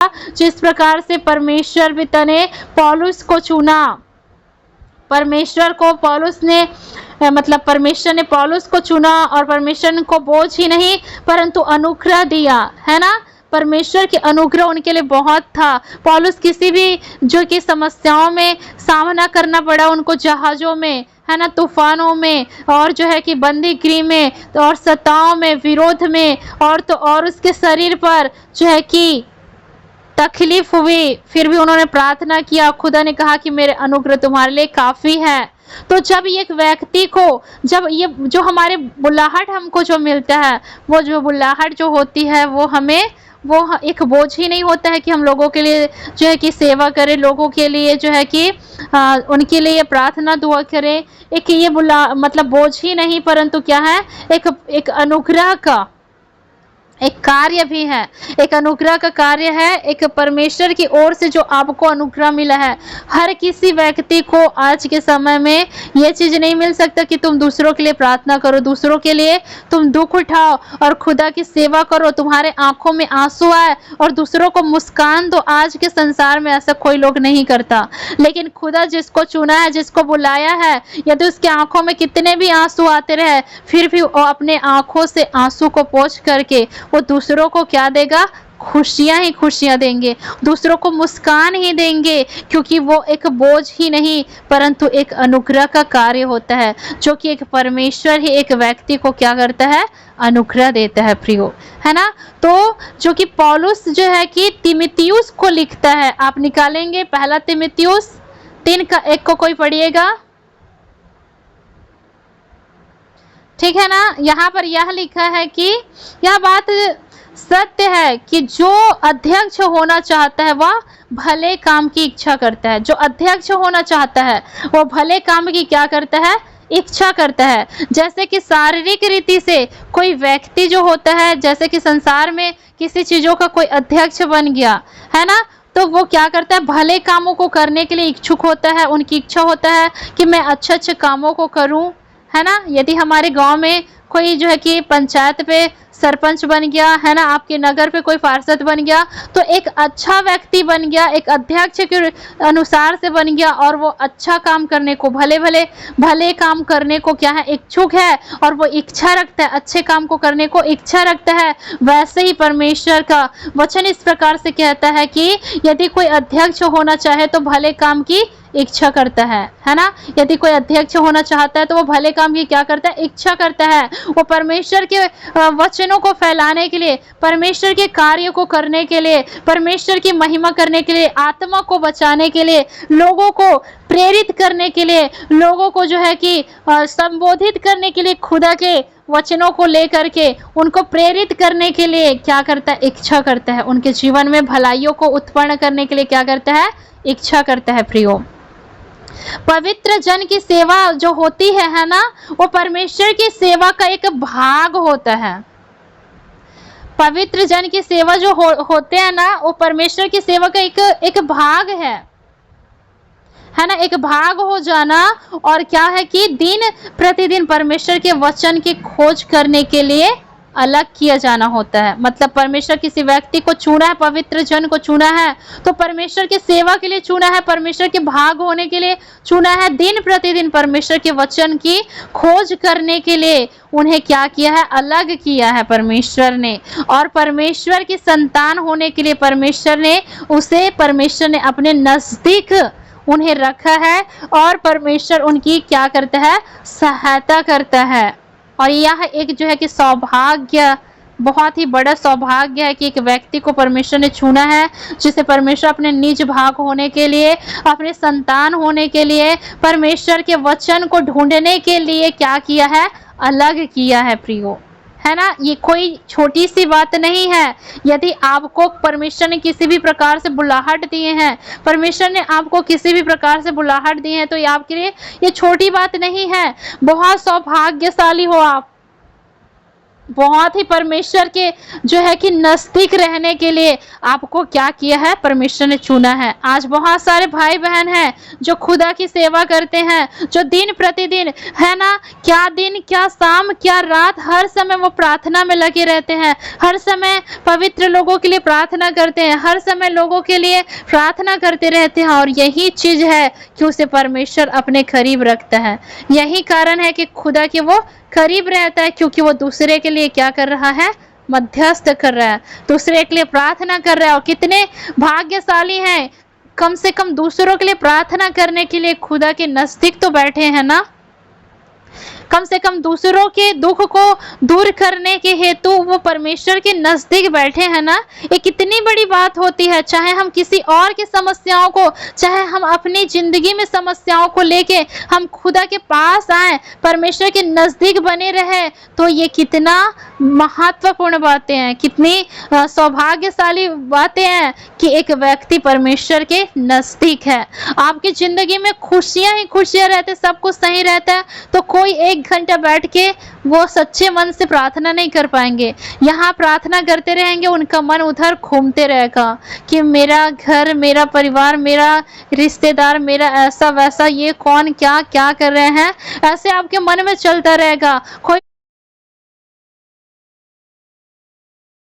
जिस प्रकार से परमेश्वर पिता ने पौलुस को चुना, परमेश्वर को पौलुस ने मतलब परमेश्वर ने पौलुस को चुना और परमेश्वर को बोझ ही नहीं परंतु अनुग्रह दिया, है ना। परमेश्वर के अनुग्रह उनके लिए बहुत था। पौलुस किसी भी जो कि समस्याओं में सामना करना पड़ा उनको, जहाजों में, है ना, तूफानों में, और जो है कि बंदी गृह में, तो और सताओं में, विरोध में, और तो और उसके शरीर पर जो है कि तकलीफ हुई, फिर भी उन्होंने प्रार्थना किया। खुदा ने कहा कि मेरे अनुग्रह तुम्हारे लिए काफी है। तो जब एक व्यक्ति को, जब ये जो हमारे बुलाहट हमको जो मिलता है, वो जो बुलाहट जो होती है वो हमें, वो एक बोझ ही नहीं होता है कि हम लोगों के लिए जो है कि सेवा करें, लोगों के लिए जो है कि उनके लिए प्रार्थना दुआ करें। एक ये मतलब बोझ ही नहीं परंतु क्या है, एक अनुग्रह का एक कार्य भी है, एक अनुग्रह का कार्य है, एक परमेश्वर की ओर से जो आपको अनुग्रह मिला है। हर किसी व्यक्ति को आज के समय में ये चीज नहीं मिल सकता कि तुम दूसरों के लिए प्रार्थना करो, दूसरों के लिए तुम दुख उठाओ और खुदा की सेवा करो, तुम्हारे आंखों में आंसू आए और दूसरों को मुस्कान दो। आज के संसार में ऐसा कोई लोग नहीं करता, लेकिन खुदा जिसको चुना है, जिसको बुलाया है, यदि उसके आंखों में कितने भी आंसू आते रहे, फिर भी वो अपने आंखों से आंसू को पोंछ करके वो दूसरों को क्या देगा, खुशियां ही खुशियां देंगे, दूसरों को मुस्कान ही देंगे, क्योंकि वो एक बोझ ही नहीं परंतु एक अनुग्रह का कार्य होता है, जो कि एक परमेश्वर ही एक व्यक्ति को क्या करता है, अनुग्रह देता है प्रियो, है ना। तो जो कि पौलुस जो है कि तीमुथियुस को लिखता है, आप निकालेंगे पहला तीमुथियुस 3:1 को कोई पढ़िएगा, ठीक है ना। यहाँ पर यह लिखा है कि यह बात सत्य है कि जो अध्यक्ष होना चाहता है वह भले काम की इच्छा करता है। जो अध्यक्ष होना चाहता है वो भले काम की क्या करता है, इच्छा करता है। जैसे कि शारीरिक रीति से कोई व्यक्ति जो होता है, जैसे कि संसार में किसी चीजों का कोई अध्यक्ष बन गया, है ना, तो वो क्या करता है, भले कामों को करने के लिए इच्छुक होता है। उनकी इच्छा होता है कि मैं अच्छे अच्छे कामों को करूं, है ना। यदि हमारे गांव में कोई जो है कि पंचायत पे सरपंच बन गया, है ना, आपके नगर पे कोई पार्षद बन गया, तो एक अच्छा व्यक्ति बन गया, एक अध्यक्ष के अनुसार से बन गया और वो अच्छा काम करने को, भले काम करने को क्या है, इच्छुक है, और वो इच्छा रखता है, अच्छे काम को करने को इच्छा रखता है। वैसे ही परमेश्वर का वचन इस प्रकार से कहता है कि यदि कोई अध्यक्ष होना चाहे तो भले काम की इच्छा करता है ना। यदि कोई अध्यक्ष होना चाहता है तो वो भले काम की क्या करता है, इच्छा करता है। वो परमेश्वर के वचनों को फैलाने के लिए, परमेश्वर के कार्य को करने के लिए, परमेश्वर की महिमा करने के लिए, आत्मा को बचाने के लिए, लोगों को प्रेरित करने के लिए, लोगों को जो है कि संबोधित करने के लिए, खुदा के वचनों को लेकर के उनको प्रेरित करने के लिए क्या करता है, इच्छा करता है। उनके जीवन में भलाइयों को उत्पन्न करने के लिए क्या करता है, इच्छा करता है प्रियो। पवित्र जन की सेवा जो होती है ना, वो परमेश्वर की सेवा का एक भाग होता है। पवित्र जन की सेवा जो होते हैं ना, वो परमेश्वर की सेवा का एक भाग है ना, एक भाग हो जाना। और क्या है कि दिन प्रतिदिन परमेश्वर के वचन की खोज करने के लिए अलग किया जाना होता है। मतलब परमेश्वर किसी व्यक्ति को चुना है, पवित्र जन को चुना है, तो परमेश्वर की सेवा के लिए चुना है, परमेश्वर के भाग होने के लिए चुना है। दिन प्रतिदिन परमेश्वर के वचन की खोज करने के लिए उन्हें क्या किया है, अलग किया है परमेश्वर ने। और परमेश्वर की संतान होने के लिए परमेश्वर ने अपने नजदीक उन्हें रखा है, और परमेश्वर उनकी क्या करता है, सहायता करता है। और यह एक जो है कि सौभाग्य, बहुत ही बड़ा सौभाग्य है कि एक व्यक्ति को परमेश्वर ने चुना है, जिसे परमेश्वर अपने निज भाग होने के लिए, अपने संतान होने के लिए, परमेश्वर के वचन को ढूंढने के लिए क्या किया है, अलग किया है प्रियो, है ना। ये कोई छोटी सी बात नहीं है। यदि आपको परमेश्वर ने किसी भी प्रकार से बुलाहट दिए हैं, परमेश्वर ने आपको किसी भी प्रकार से बुलाहट दी है, तो ये आपके लिए ये छोटी बात नहीं है। बहुत सौभाग्यशाली हो आप, बहुत ही परमेश्वर के जो है कि नजदीक रहने के लिए आपको क्या किया है, परमेश्वर ने चुना है। आज बहुत सारे भाई बहन हैं जो खुदा की सेवा करते हैं, जो दिन प्रतिदिन है ना, क्या दिन क्या शाम क्या रात, हर समय वो प्रार्थना में लगे रहते हैं, हर समय पवित्र लोगों के लिए प्रार्थना करते हैं, हर समय लोगों के लिए प्रार्थना करते रहते हैं। और यही चीज है कि उसे परमेश्वर अपने करीब रखता है। यही कारण है कि खुदा के वो करीब रहता है, क्योंकि वो दूसरे के लिए क्या कर रहा है, मध्यस्थ कर रहा है, दूसरे के लिए प्रार्थना कर रहा है। और कितने भाग्यशाली हैं, कम से कम दूसरों के लिए प्रार्थना करने के लिए खुदा के नजदीक तो बैठे हैं ना, कम से कम दूसरों के दुख को दूर करने के हेतु वो परमेश्वर के नजदीक बैठे हैं ना। ये कितनी बड़ी बात होती है। चाहे हम किसी और की समस्याओं को, चाहे हम अपनी जिंदगी में समस्याओं को लेके हम खुदा के पास आए, परमेश्वर के नजदीक बने रहे, तो ये कितना महत्वपूर्ण बातें हैं, कितनी सौभाग्यशाली बातें हैं कि एक व्यक्ति परमेश्वर के नजदीक है। आपकी जिंदगी में खुशियां ही खुशियां रहते, सब कुछ सही रहता है, तो कोई 1 घंटा बैठ के वो सच्चे मन से प्रार्थना नहीं कर पाएंगे। यहाँ प्रार्थना करते रहेंगे, उनका मन उधर घूमते रहेगा कि मेरा घर, मेरा परिवार, मेरा रिश्तेदार, मेरा ऐसा वैसा, ये कौन क्या क्या कर रहे हैं, ऐसे आपके मन में चलता रहेगा। कोई